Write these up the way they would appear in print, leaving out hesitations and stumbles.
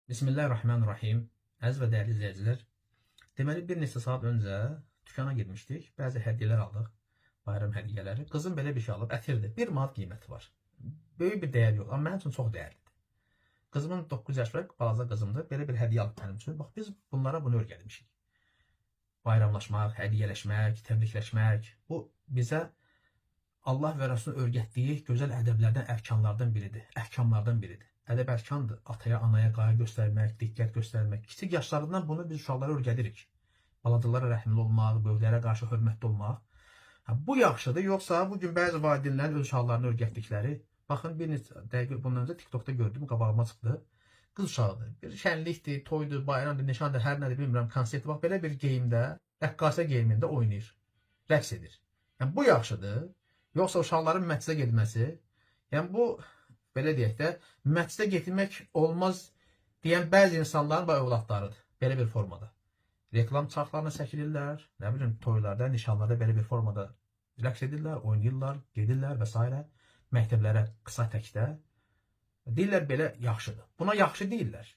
Bismillahirrahmanirrahim. Əziz və dəyərli izləyicilər, deməli bir neçə saat öncə dükana girmişdik. Bəzi hədiyyələr aldıq, bayram hədiyyələri. Qızım belə bir şey alıb, ətirdir. 1 manat qiyməti var. Böyük bir dəyər yox, amma mənim üçün çox dəyərlidir. Qızımın 9 yaş var, balaca qızımdır. Belə bir hədiyyə alıb mənim üçün. Bax, biz bunlara bunu öyrənmişik. Bayramlaşmaq, hədiyyələşmək, təbrikləşmək. Bu bizə Allah və Rəsulun öyrətdiyi gözəl ədəblərdən, ərkanlardan biridir. Əhkamlardan biridir. Ədəb ərkandır. Ataya, anaya qayğı göstərmək, diqqət göstərmək. Kiçik yaşlarından bunu biz uşaqlara öyrədirik. Balacalara rəhmli olmaq, böyüklərə qarşı hörmətli olmaq. Bu yaxşıdır, yoxsa bugün bəzi valideynlərin öz uşaqlarını öyrətdikləri. Baxın, bir neçə dəqiqə bundan öncə TikTokda gördüm, qabağıma çıxdı. Qız uşağıdır. Bir şənlikdir, toydur, bayramdır, nişandır, hər nədir bilmirəm, konsertdir. Bax, belə bir geyimdə, rəqqasə geyimində oynayır, rəqs edir. Yəni, bu yaxşıdır. Yoxsa uşaqların məclisə getməsi, yəni bu, belə deyək də, məclisə getmək olmaz deyən bəzi insanların və övladlarıdır, belə bir formada. Reklam çarxlarına çəkilirlər, nə bilim, toylarda, nişanlarda belə bir formada rəqs edirlər, oynayırlar, gedirlər və s. Məktəblərə qısa təkdə. Deyirlər, belə yaxşıdır. Buna yaxşı deyirlər.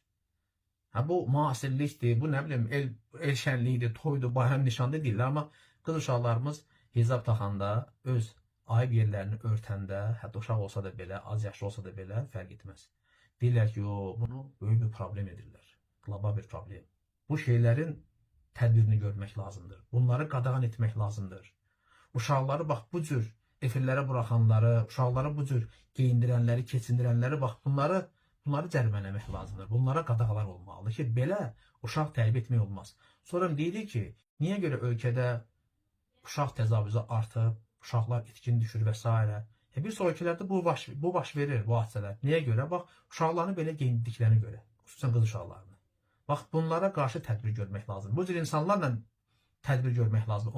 Bu müasirlikdir, bu nə bilim, el şənliyidir, toydur, bayram nişandı deyirlər, amma qız uşaqlarımız hicab taxanda, öz ayıb yerlərini örtəndə, hətta uşaq olsa da belə, az yaşlı olsa da belə fərq etməz. Deyirlər ki, bunu böyük bir problem edirlər. Qlobal bir problem. Bu şeylərin tədbirini görmək lazımdır. Bunları qadağan etmək lazımdır. Uşaqları bax bu cür efirlərə buraxanları, uşaqları bu cür geyindirənləri, keçindirənləri, bax bunları cərimələmək lazımdır. Bunlara qadağalar olmalıdır ki, belə uşaq tərbiyə etmək olmaz. Sonra deyirik ki, niyə görə ölkədə uşaq təcavüzü artıb, uşaqlar itkin düşür və s. Bir sonrakilərdə bu baş verir, bu hadisələr. Niyə görə? Bax, uşaqlarını belə geyindiklərinə görə, xüsusən qız uşaqlarını. Bax, bunlara qarşı tədbir görmək lazım. Bu cür insanlarla tədbir görmək lazım.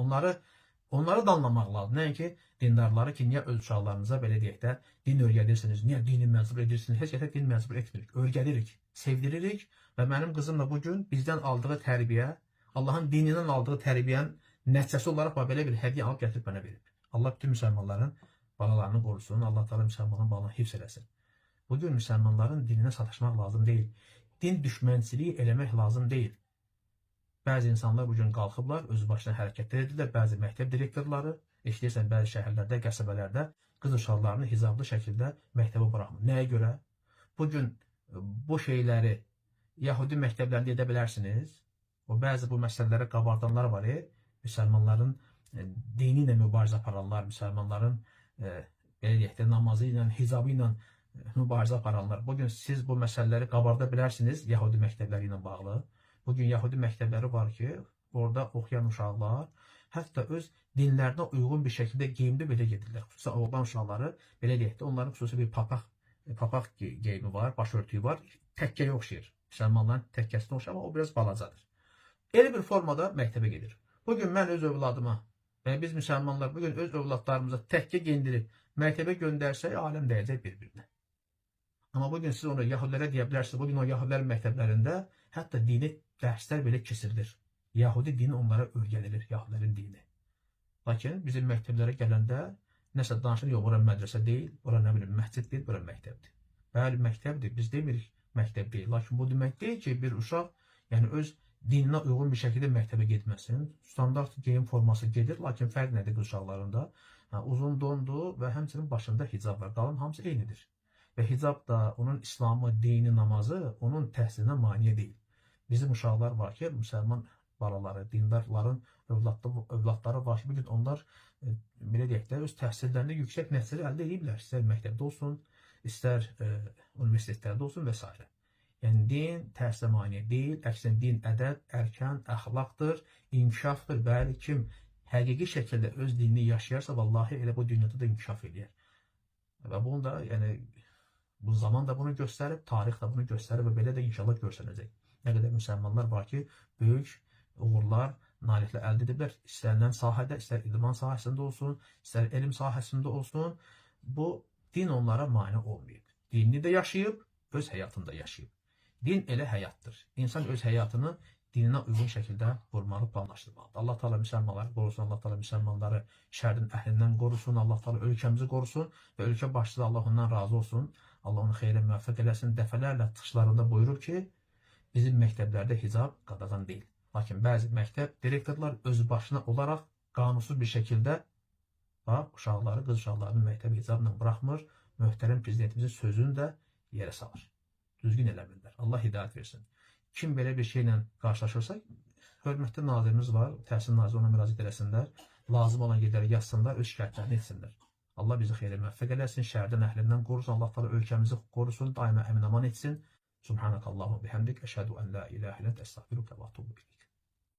Onları danlamaq lazım. Nəinki dindarları ki, niyə öz uşaqlarınıza belə deyək də, din öyrədirsiniz, niyə dini məcbur edirsiniz? Heç kəsə din məcbur etmirik, öyrədirik, sevdiririk və mənim qızım da bugün bizdən aldığı tərbiyə, Allahın dinindən aldığı tərbiyənin nəticəsi olaraq belə bir hədiyyə alıb gətirib mənə verib. Allah bütün müsəlmanların balalarını qorusun, Allah Teala müsəlmanların balanı hifz eləsin. Bugün müsəlmanların dininə sataşmaq lazım deyil. Din düşmənçiliyi eləmək lazım deyil. Bəzi insanlar bugün qalxıblar, özü başına hərəkətlər edirlər, bəzi məktəb direktorları, işləyirsən bəzi şəhərlərdə, qəsəbələrdə qız uşaqlarını hicablı şəkildə məktəbə buraxmır. Nəyə görə? Bugün bu şeyləri Yahudi məktəblərində edə bilərsiniz. Bəzi bu məsələlərə qabardanlar var, müsəlmanların dini ilə mübarizə aparanlar, müsəlmanların belə deyək də, namazı ilə, hicabı ilə mübarizə aparanlar. Bugün siz bu məsələləri qabarda bilərsiniz Yahudi məktəbləri ilə bağlı. Bugün Yahudi məktəbləri var ki, orada oxuyan uşaqlar hətta öz dinlərinə uyğun bir şəkildə geyimdə belə gedirlər. Xüsusən oğlan uşaqları, belə deyək də, onların xüsusi bir papaq geyimi var, başörtüyü var, təkkəyə oxşayır. Müsəlmanların təkkəsinə oxşayır, amma o biraz balacadır. Elə bir formada məktəbə gedir. Bugün mən öz övladıma, və biz müsəlmanlar bugün öz övladlarımıza təkkə geyindirib məktəbə göndərsək, aləm dəyəcək bir-birinə. Amma bugün siz onu Yahudilərə deyə bilərsiniz, bugün o Yahudilərin məktəblərində hətta dini dərslər belə keçirilir. Yahudi dini onlara öyrədilir, Yahudilərin dini. Lakin bizim məktəblərə gələndə nəsə danışır, yox, ora mədrəsə deyil, ora nə bilim, məscid deyil, ora məktəbdir. Bəli, məktəbdir, biz demirik məktəb deyil. Lakin bu demək deyil ki, bir uşaq öz dininə uyğun bir şəkildə məktəbə getməsin. Standart geyim forması gedir, lakin fərq nədir qız uşaqlarında? Uzun dondur və həmçinin başında hicab var. Qalan hamısı eynidir. Və hicab da, onun İslamı, dini, namazı, onun təhsilinə maniyə deyil. Bizim uşaqlar var ki, müsəlman balaları, dindarların övladları var ki, bugün onlar, belə deyək də, öz təhsillərində yüksək nəticələr əldə ediblər. İstər məktəbdə olsun, istər universitetlərdə olsun və s. Yəni, din təhsilə maniyə deyil, əksinə din ədəb, ərkan, əxlaqdır, inkişafdır. Bəli, kim həqiqi şəkildə öz dinini yaşayarsa, vallahi elə bu dünyada da inkişaf edir. Və bunu da, yəni, bu zaman da bunu göstərib, tarix də bunu göstərib və belə də inşallah görsənəcək. Nə qədər müsəlmanlar var ki, böyük uğurlar, nailiyyətlər əldə ediblər. İstənilən sahədə, istər idman sahəsində olsun, istər elm sahəsində olsun, bu din onlara mane olmayıb. Dinini də yaşayıb, öz həyatını da yaşayıb. Din elə həyatdır. İnsan öz həyatını dininə uyğun şəkildə qurmalı, planlaşdırmalıdır. Allah Teala müsəlmanları qorusun, Allah Teala müsəlmanları şərrin əhlindən qorusun, Allah Teala ölkəmizi qorusun və ölkə başçısı Allah ondan razı olsun. Allah onu xeyrə müvəffəq eləsin. Dəfələrlə çıxışlarında buyurub ki, Bizim məktəblərdə hicab qadağan deyil. Lakin bəzi məktəb direktorlar öz başına olaraq qanunsuz bir şəkildə uşaqları, qız uşaqlarını məktəb hicabla buraxmır. Möhtərəm prezidentimizin sözünü də yerə salır. Düzgün eləmirlər. Allah hidayət versin. Kim belə bir şeylə qarşılaşırsa, hörmətli nazirimiz var, təhsil naziri ona müraciət eləsinlər. Lazım olan yerlərə yazsınlar, öz şikayətlərini etsinlər. Allah bizi xeyirə müvəffəq eləsin, şərdən əhlindən qorusun, Allah təala ölkəmizi qorusun, daima əmin aman etsin. Subhanakallahumma bihamdik, əşhədu en la ilahe illə əntə, estağfiruke və etûbü ileyk.